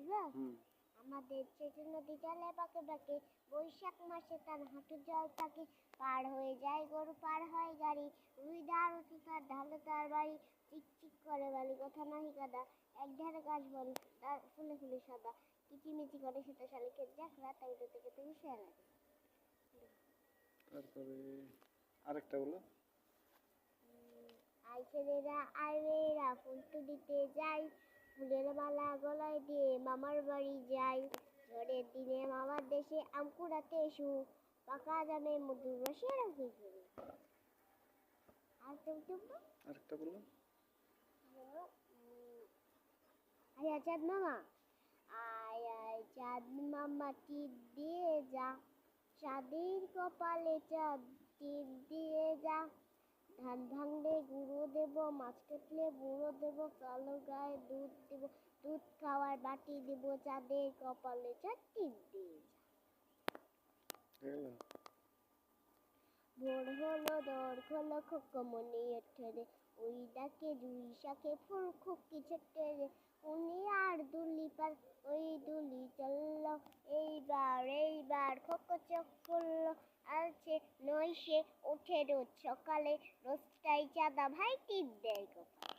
বুঝবা? আমাদের চেতন নদী চলে বাঁকে বাঁকে, বৈশাখ মাসে তার হাঁটু জল থাকে, পার হয়ে যায় গরু পার হয় গাড়ি, রুই ধার উঁচু তার ঢালে তার বাড়ি, চিকচিক করে বালি কথা নাহি কাদা, একধারে গাছ বন তার ফুলে ফুলে সাদা, কিচিমিচি করে সেটা শালিকের ঝাঁকড়া, তাই উঠে থেকে তুমি শেয়ালা। তারপরে আরেকটা বলো। আই ছেলেরা আই মেয়েরা ফুল তুলিতে যাই, ফুলের মালা গলায় দিয়ে মামার বাড়ি যাই, ঝড়ের দিনে মামার দেশে আম কুড়াতে সুখ, পাকা জামে মধুর রসে রাখি ফুল। আর তুমি আরেকটা বলো। আয় চাঁদ মামা, আয় আয় চাঁদ মামা টিপ দিয়ে যা, চাঁদের কপালে চাঁদ টিপ দিয়ে যা, ধান ভাঙলে গুঁড়ো দেব, মাছ কাটলে বুড়ো দেব, কালো গায়ে দুধ দেব, দুধ খাওয়ার বাটি দেব, চাঁদের কপালে চাঁদ টিপ দিয়ে যা। ভোর হলো দর খোলো খোকমনি ওঠে রে, ওই ডাকে জুই শাকে ফুল খুকি ছোটে রে, উনি আর দুলি পার ওই দুলি চলল, এইবার খোকো চোখ খুলল, আলছে নয় সে ওঠে রোজ সকালে, রোজটাই চাঁদা ভাই টিপ দেয় কপালে।